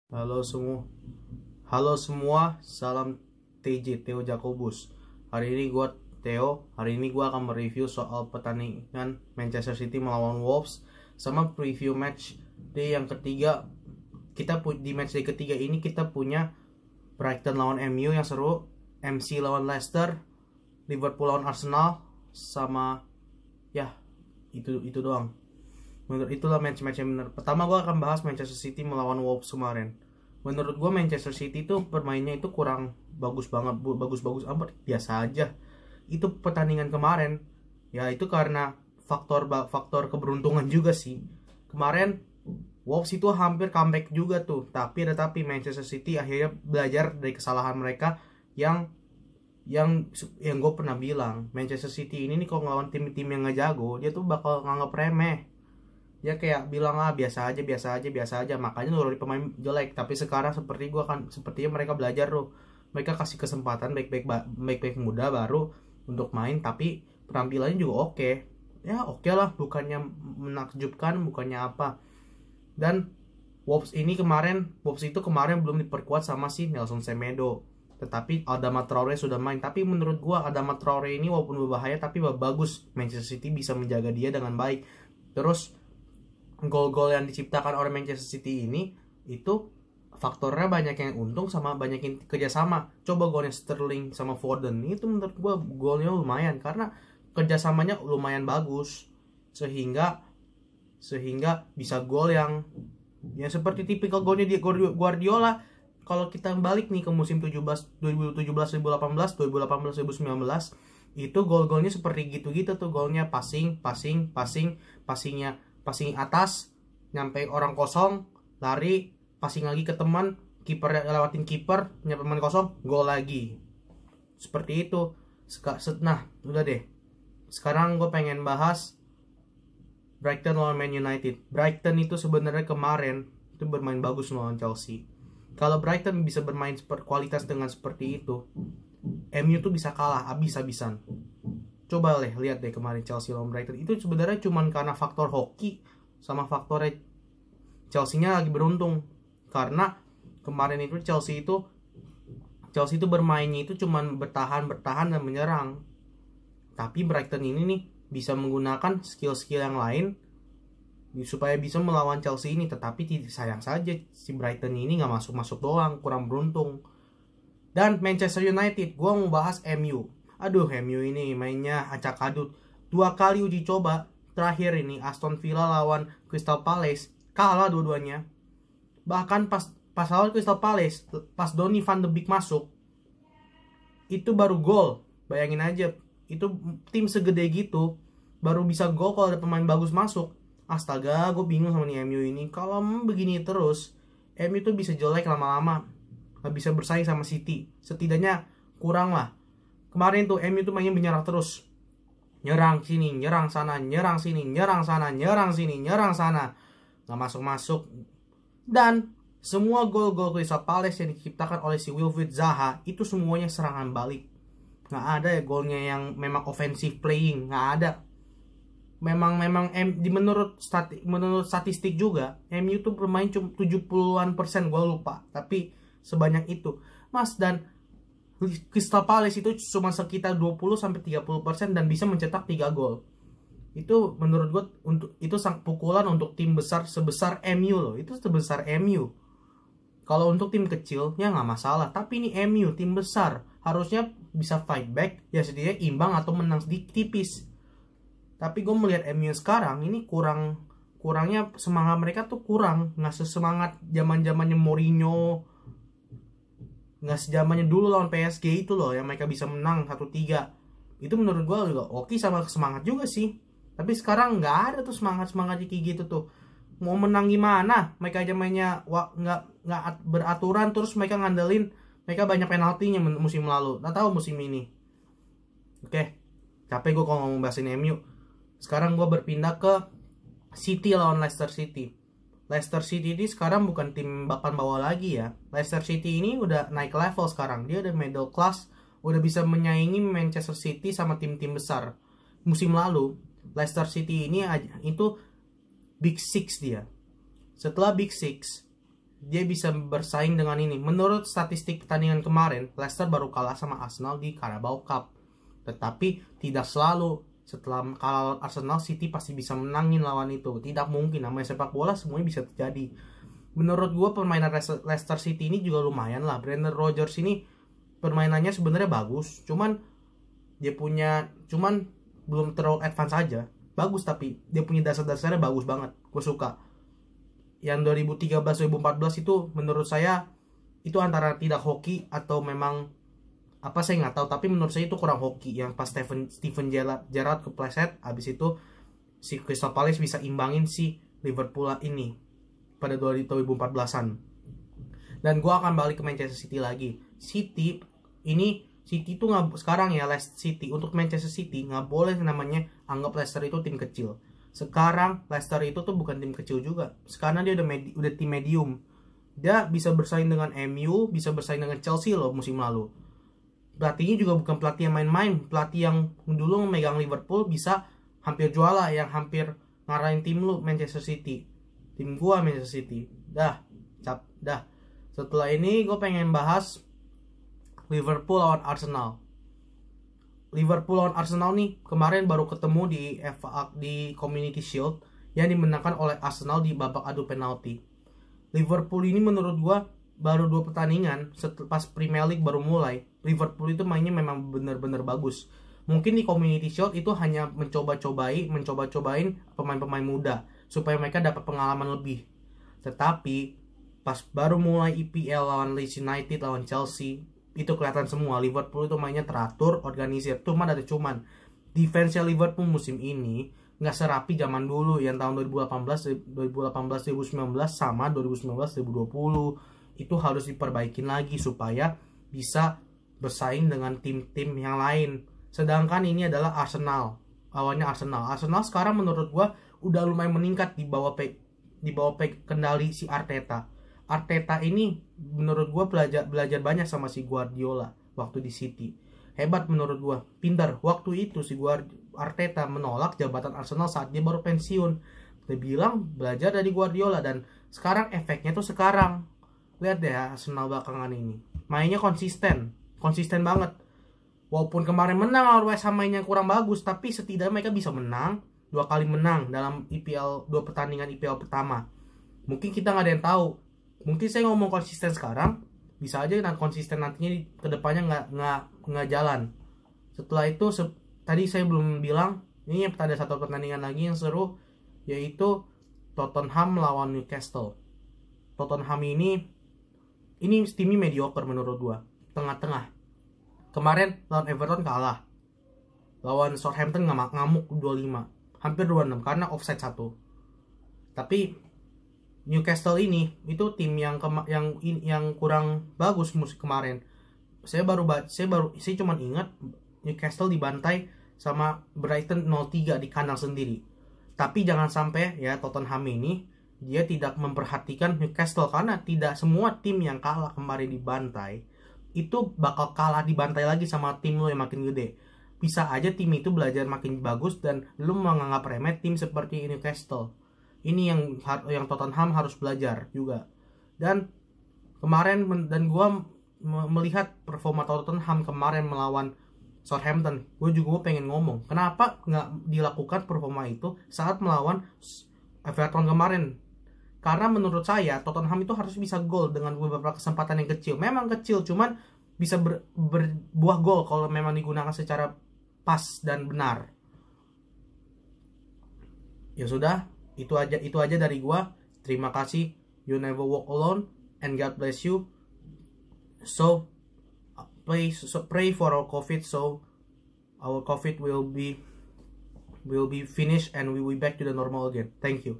Halo semua, halo semua, salam TJ Theo Jakobus. Hari ini gue Theo. Hari ini gue akan mereview soal pertandingan Manchester City melawan Wolves sama preview match day yang ketiga. Di match day ketiga ini kita punya Brighton lawan MU yang seru, MC lawan Leicester, Liverpool lawan Arsenal, sama ya itu doang. Menurut itulah match-match yang benar. Pertama gue akan bahas Manchester City melawan Wolves kemarin. Menurut gue Manchester City itu permainnya itu kurang bagus banget, bagus-bagus amat, biasa aja. Itu pertandingan kemarin, ya itu karena faktor keberuntungan juga sih. Kemarin Wolves itu hampir comeback juga tuh, tapi Manchester City akhirnya belajar dari kesalahan mereka yang gue pernah bilang. Manchester City ini nih kalau ngelawan tim-tim yang nggak jago, dia tuh bakal nganggap remeh. Dia kayak bilang biasa aja, makanya nurut pemain jelek. Tapi sekarang sepertinya mereka belajar loh, mereka kasih kesempatan baik muda baru untuk main, tapi penampilannya juga oke. Ya oke lah, bukannya menakjubkan, bukannya apa. Dan Wolves itu kemarin belum diperkuat sama si Nelson Semedo, tetapi Adama Traore sudah main. Tapi menurut gua Adama Traore ini walaupun berbahaya tapi bagus. Manchester City bisa menjaga dia dengan baik. Terus gol-gol yang diciptakan oleh Manchester City ini itu faktornya banyak yang untung sama banyak yang kerjasama. Coba golnya Sterling sama Foden itu menurut gua golnya lumayan karena kerjasamanya lumayan bagus, sehingga bisa gol yang seperti tipikal golnya di Guardiola. Kalau kita balik nih ke musim 2017 2018 2019 itu gol-golnya seperti gitu-gitu tuh, golnya passing atas, nyampe orang kosong, lari, passing lagi ke teman, kiper lewatin kiper, nyampe teman kosong, gol lagi. Seperti itu. Nah, udah deh. Sekarang gue pengen bahas Brighton lawan Man United. Brighton itu sebenarnya kemarin itu bermain bagus lawan Chelsea. Kalau Brighton bisa bermain kualitas dengan seperti itu, MU tuh bisa kalah abis-abisan. Coba lihat deh kemarin Chelsea lawan Brighton. Itu sebenarnya cuma karena faktor hoki sama faktor Chelsea-nya lagi beruntung. Karena kemarin itu Chelsea itu bermainnya itu cuma bertahan dan menyerang. Tapi Brighton ini nih bisa menggunakan skill-skill yang lain supaya bisa melawan Chelsea ini. Tetapi sayang saja si Brighton ini nggak masuk doang, kurang beruntung. Dan Manchester United, gue mau bahas MU. Aduh, MU ini mainnya acak-adut. 2 kali uji coba terakhir ini Aston Villa lawan Crystal Palace, kalah dua-duanya. Bahkan pas lawan Crystal Palace, pas Donny van de Beek masuk, itu baru gol. Bayangin aja, itu tim segede gitu baru bisa gol kalau ada pemain bagus masuk. Astaga, gue bingung sama nih MU ini. Kalau begini terus, MU tuh bisa jelek lama-lama, gak bisa bersaing sama City. Setidaknya kurang lah. Kemarin tuh MU tuh mainnya menyerang terus. Nyerang sini, nyerang sana, nyerang sini, nyerang sana, nyerang sini, nyerang sana. Gak masuk-masuk. Dan semua gol-gol Crystal Palace yang diciptakan oleh si Wilfried Zaha itu semuanya serangan balik. Gak ada ya golnya yang memang offensive playing, gak ada. Memang menurut statistik juga MU tuh bermain cuma 70-an%, gue lupa, tapi sebanyak itu Mas. Dan Crystal Palace itu cuma sekitar 20-30% dan bisa mencetak 3 gol. Itu menurut gue itu sang pukulan untuk tim besar sebesar MU loh. Itu sebesar MU. Kalau untuk tim kecil ya nggak masalah, tapi ini MU tim besar harusnya bisa fight back, ya setidaknya imbang atau menang sedikit tipis. Tapi gue melihat MU sekarang ini kurangnya semangat mereka tuh kurang, nggak sesemangat zamannya Mourinho, nggak sejamannya dulu lawan PSG itu loh, yang mereka bisa menang 1-3. Itu menurut gue juga oke, sama semangat juga sih. Tapi sekarang nggak ada tuh semangat kayak gitu tuh. Mau menang gimana? Mereka aja mainnya nggak beraturan, terus mereka ngandelin mereka banyak penaltinya musim lalu. Nggak tahu musim ini. Oke, capek gue kalau ngomong bahasin MU. Sekarang gue berpindah ke City lawan Leicester City. Leicester City ini sekarang bukan tim papan bawah lagi ya. Leicester City ini udah naik level sekarang. Dia udah middle class, udah bisa menyaingi Manchester City sama tim-tim besar. Musim lalu Leicester City ini itu Big Six dia. Setelah Big Six, dia bisa bersaing dengan ini. Menurut statistik pertandingan kemarin, Leicester baru kalah sama Arsenal di Carabao Cup. Tetapi tidak selalu setelah kalah Arsenal, City pasti bisa menangin lawan itu. Tidak mungkin, namanya sepak bola semuanya bisa terjadi. Menurut gue permainan Leicester City ini juga lumayan lah. Brendan Rodgers ini permainannya sebenarnya bagus, cuman belum terlalu advance aja. Bagus, tapi dia punya dasar-dasarnya bagus banget. Gue suka. Yang 2013-2014 itu menurut saya itu antara tidak hoki atau memang apa, saya nggak tahu, tapi menurut saya itu kurang hoki. Yang pas Steven Gerrard kepleset, habis itu si Crystal Palace bisa imbangin si Liverpool ini pada 2014-an. Dan gue akan balik ke Manchester City lagi. City tuh nggak, sekarang ya, Leicester City, untuk Manchester City nggak boleh namanya anggap Leicester itu tim kecil. Sekarang Leicester itu tuh bukan tim kecil juga. Sekarang dia udah tim medium. Dia bisa bersaing dengan MU, bisa bersaing dengan Chelsea loh musim lalu. Pelatihnya juga bukan pelatih yang main-main. Pelatih yang dulu memegang Liverpool bisa hampir juara, yang hampir ngarahin tim lu Manchester City. Tim gua Manchester City. Dah. Setelah ini gue pengen bahas Liverpool lawan Arsenal. Liverpool lawan Arsenal nih kemarin baru ketemu di Community Shield yang dimenangkan oleh Arsenal di babak adu penalti. Liverpool ini menurut gua baru 2 pertandingan pas Premier League baru mulai, Liverpool itu mainnya memang benar-benar bagus. Mungkin di Community Shield itu hanya mencoba-cobain pemain-pemain muda supaya mereka dapat pengalaman lebih. Tetapi pas baru mulai EPL lawan Leeds United, lawan Chelsea, itu kelihatan semua Liverpool itu mainnya teratur, organisir. Cuman defense-nya Liverpool musim ini nggak serapi zaman dulu yang tahun 2019 2019 sama 2019-2020. Itu harus diperbaikin lagi supaya bisa bersaing dengan tim-tim yang lain. Sedangkan ini adalah Arsenal. Lawannya Arsenal. Arsenal sekarang menurut gua udah lumayan meningkat di bawah kendali si Arteta. Arteta ini menurut gue belajar banyak sama si Guardiola waktu di City. Hebat menurut gue, pintar. Waktu itu si Arteta menolak jabatan Arsenal saat dia baru pensiun. Dia bilang belajar dari Guardiola, dan sekarang efeknya tuh sekarang. Lihat deh Arsenal belakangan ini. Mainnya konsisten banget. Walaupun kemarin menang lawan West Ham mainnya kurang bagus, tapi setidaknya mereka bisa menang, 2 kali menang dalam EPL, 2 pertandingan EPL pertama. Mungkin kita nggak ada yang tahu. Mungkin saya ngomong konsisten sekarang, bisa aja konsisten nantinya ke depannya nggak jalan. Setelah itu tadi saya belum bilang, ini ada satu pertandingan lagi yang seru, yaitu Tottenham lawan Newcastle. Tottenham ini timnya mediocre menurut gua, tengah-tengah. Kemarin lawan Everton kalah. Lawan Southampton ngamuk 2-5, hampir 2-6 karena offside 1. Tapi Newcastle ini itu tim yang kurang bagus musim kemarin. Saya cuma ingat Newcastle dibantai sama Brighton 0-3 di kandang sendiri. Tapi jangan sampai ya Tottenham ini dia tidak memperhatikan Newcastle, karena tidak semua tim yang kalah kemarin dibantai itu bakal kalah dibantai lagi sama tim lo yang makin gede. Bisa aja tim itu belajar makin bagus dan lu menganggap remeh tim seperti Newcastle. Ini yang Tottenham harus belajar juga. Dan kemarin gua melihat performa Tottenham kemarin melawan Southampton, gue juga pengen ngomong, kenapa nggak dilakukan performa itu saat melawan Everton kemarin? Karena menurut saya Tottenham itu harus bisa gol dengan beberapa kesempatan yang kecil. Memang kecil, cuman bisa berbuah gol kalau memang digunakan secara pas dan benar. Ya sudah, itu aja dari gua. Terima kasih. You never walk alone and God bless you. So pray for our COVID, so our COVID will be finished and we will be back to the normal again. Thank you.